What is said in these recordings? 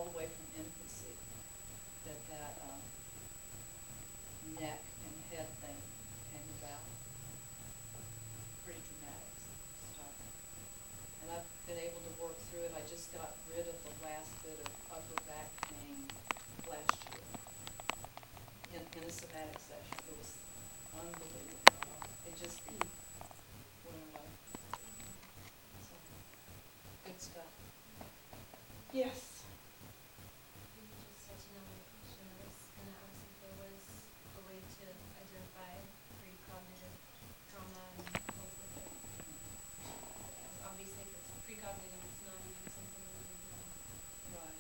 all the way from infancy, that neck and head thing came about. Pretty dramatic stuff. And I've been able to work through it. I just got rid of the last bit of upper back pain last year in a somatic session. It was unbelievable. It just went away. So, good stuff. Yes. You just touching on my question, I was gonna ask if there was a way to identify precognitive trauma and help with it. Obviously, if it's precognitive, it's not even something we would know. Right.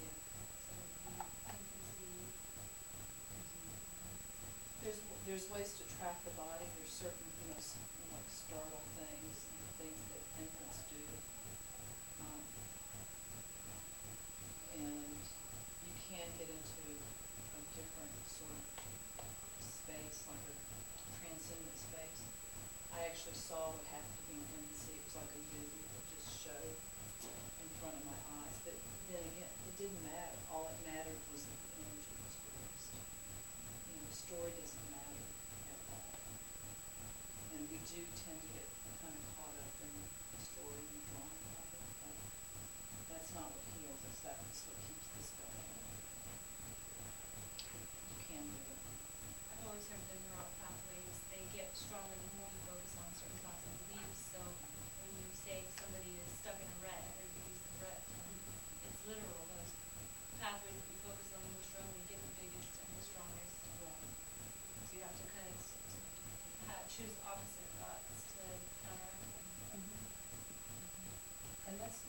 Yeah. So infancy. There's ways to track the body. There's certain, like startle things and things that infants do. And you can get into a different sort of space, like a transcendent space. I actually saw what happened to me in infancy. It was like a movie that just showed in front of my eyes. But then again, it didn't matter. All that mattered was that the energy was released. The story doesn't matter at all. And we do tend to get kind of caught up in the story and the drama of it, but that's not what heals us. That's what keeps us going. You can do it. I've always heard the neural pathways, they get stronger the more you focus on certain thoughts and beliefs. So when you say somebody is stuck in a rut, everybody uses the rut term. It's literal, those pathways that we focus on the more strongly get the biggest and the strongest. Right. So you have to kind of choose opposite thoughts to counteract them. And that's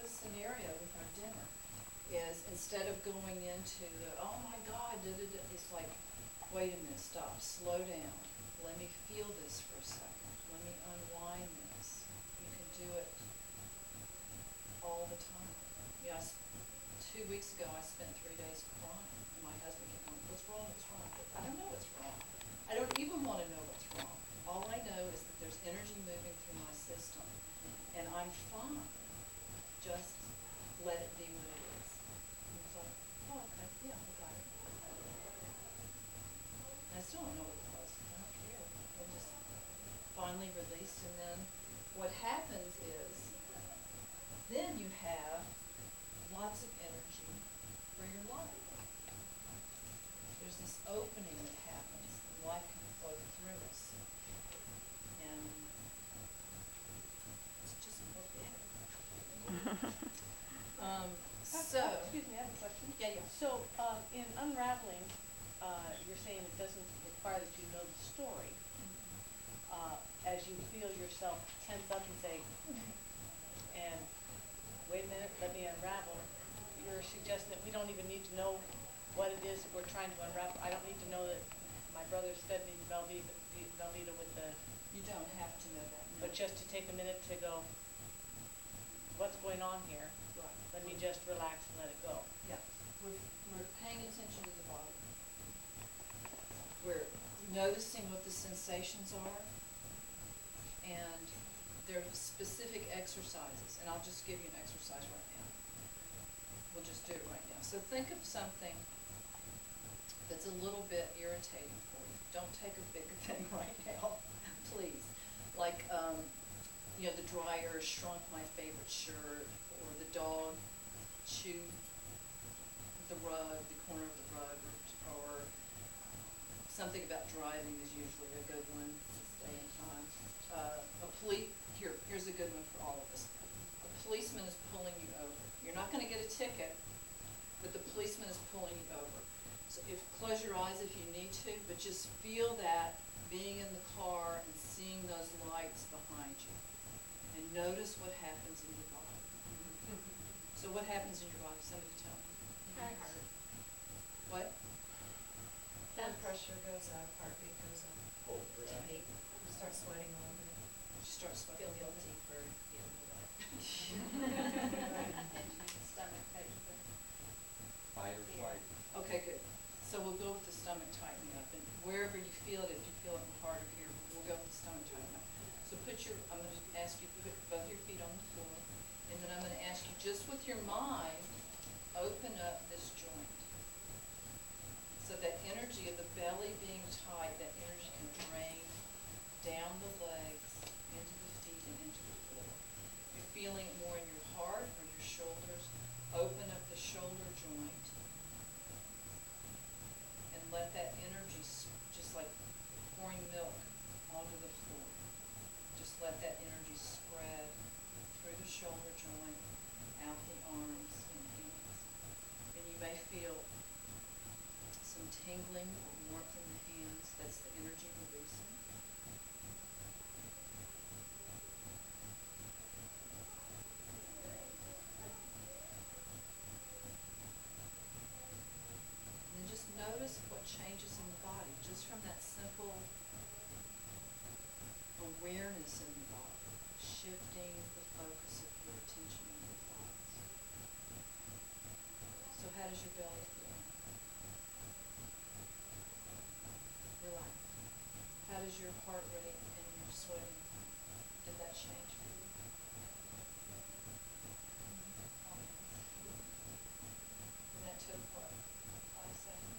the scenario with our dinner, is instead of going into the, oh my God, it's like, wait a minute, stop, slow down. Let me feel this for a second. Let me unwind this. You can do it all the time. 2 weeks ago I spent 3 days crying, and my husband kept going, what's wrong, what's wrong? I don't know what's wrong. I don't even want to know what's wrong. All I know is that there's energy moving through my system, and I'm fine. Just let it be what it is. And it's like, oh, okay, yeah, I got it. And I still don't know what it was. I don't care. It just finally released, and then what happens is, then you have lots of energy for your life. There's this opening that happens, and life can flow through us. And it's just more better. Excuse me, I have a question. Yeah. So, in unraveling, you're saying it doesn't require that you know the story. As you feel yourself tense up and say, and wait a minute, let me unravel, you're suggesting that we don't even need to know what it is that we're trying to unravel. I don't need to know that my brother's fed me Velveeta with the... You don't have to know that. No. But just to take a minute to go, what's going on here? Right. Let me just relax and let it go. Yeah. We're paying attention to the body. We're noticing what the sensations are, and there are specific exercises, and I'll just give you an exercise right now. We'll just do it right now. So think of something that's a little bit irritating for you. Don't take a big thing right now, please. Like, the dryer shrunk my favorite shirt, or the dog chewed the rug, the corner of the rug, or something about driving is usually a good one to stay in time. Here's a good one for all of us. A policeman is pulling you over. You're not going to get a ticket, but the policeman is pulling you over. So close your eyes if you need to, but just feel that being in the car and seeing those lights behind you. And notice what happens in your body. So what happens in your body? Somebody tell me. Heart. What? Blood pressure goes up, heartbeat goes up. Oh, really? You start sweating a little bit. You start sweating. Feel guilty for feeling wet. Stomach tightening. Fight or flight. Okay, good. So we'll go with the stomach tightening up, and wherever you feel it, if you feel it in the heart or here, we'll go with the stomach tightening up. So I'm going to ask you to put both your feet on the floor, and then I'm going to ask you just with your mind open up this joint. So that energy of the belly being tight, that energy can drain down the legs, into the feet, and into the floor. You're feeling it more in your heart or your shoulders. Open up the shoulder joint and let that energy, just like pouring milk onto the floor, just let that energy spread through the shoulder joint, out the arms and hands. And you may feel some tingling or warmth in the hands. That's the energy releasing. And then just notice what changes in the body, just from that simple awareness in the body, shifting the focus of your attention in your thoughts. So how does your belly feel? Relax. How does your heart rate and your sweating? Did that change for you? And that took what? 5 seconds?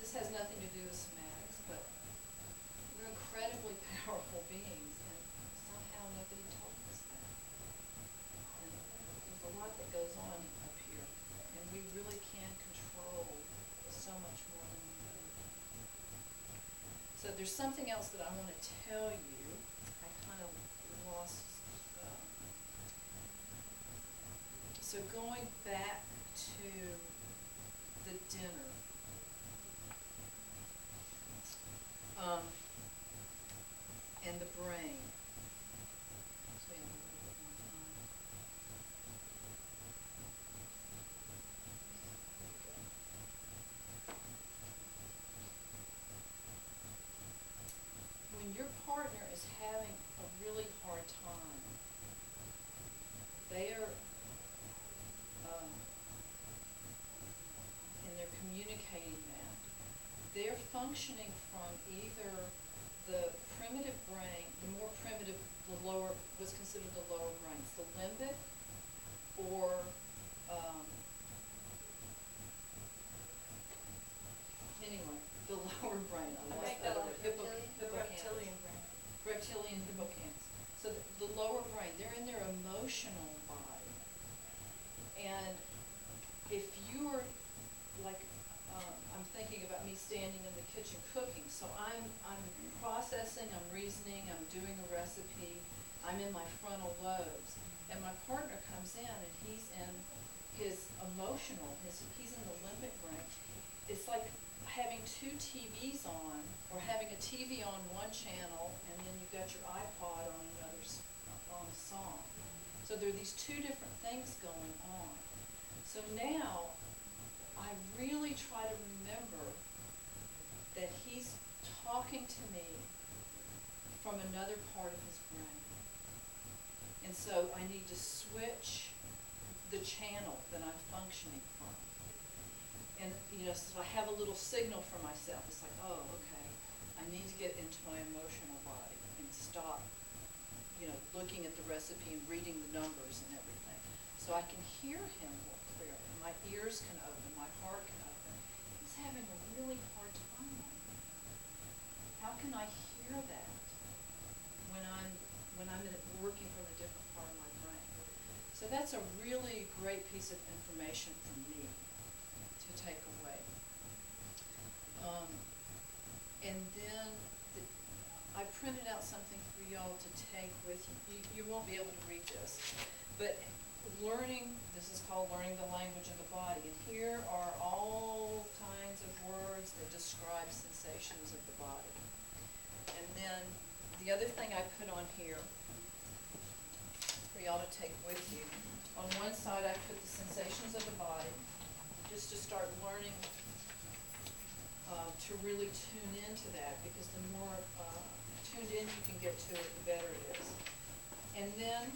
This has nothing to do with somatics, but we're incredibly powerful beings, and somehow nobody told us that. And there's a lot that goes on up here, and we really can control so much more than we know. So there's something else that I want to tell you. I kind of lost. So going back to the dinner. And the brain. So we have a little bit more time. When your partner is having a really hard time, they are, and they're communicating that, they're functioning from either the primitive brain, the more primitive, the lower, what's considered the lower brains, the limbic, or, anyway, the lower brain, I lost that word, The hippocampus. reptilian brain. Reptilian hippocampus. So the lower brain, they're in their emotional body. And if you're, like, I'm thinking about me standing in the kitchen cooking, so I'm processing, I'm reasoning, I'm doing a recipe, I'm in my frontal lobes, and my partner comes in and he's in his emotional, he's in the limbic brain. It's like having 2 TVs on, or having a TV on one channel, and then you've got your iPod on another, on a song. So there are these 2 different things going on. So now, I really try to remember that he's talking to me from another part of his brain. And so I need to switch the channel that I'm functioning from. And, so I have a little signal for myself. It's like, oh, okay, I need to get into my emotional body and stop, looking at the recipe and reading the numbers and everything. So I can hear him more clearly. My ears can open, my heart can open. He's having a really hard time right now. How can I hear that when I'm working from a different part of my brain? So that's a really great piece of information for me to take away. And then I printed out something for y'all to take with you. You won't be able to read this, but this is called learning the language of the body. And here are all kinds of words that describe sensations of the body. And then the other thing I put on here for y'all to take with you, on one side I put the sensations of the body, just to start learning to really tune into that, because the more tuned in you can get to it, the better it is. And then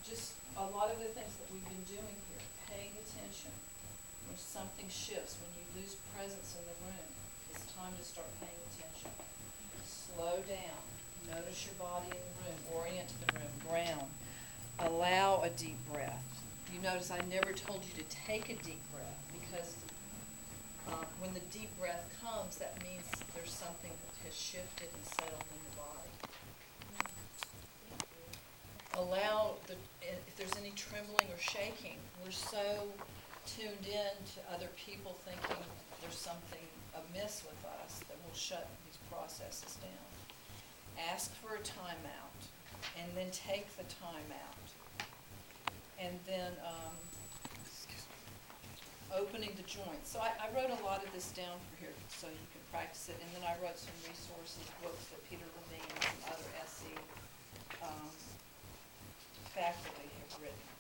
just a lot of the things that we've been doing here, paying attention. When something shifts, when you lose presence in the room, it's time to start paying attention. Slow down. Notice your body in the room. Orient to the room. Ground. allow a deep breath. You notice I never told you to take a deep breath, because when the deep breath comes, that means there's something that has shifted and settled in the body. Allow if there's any trembling or shaking, we're so tuned in to other people thinking there's something amiss with us that we'll shut these processes down. Ask for a timeout, and then take the time out. And then opening the joints. So I wrote a lot of this down for here so you can practice it. And then I wrote some resources, books that Peter Levine and some other SE faculty have written.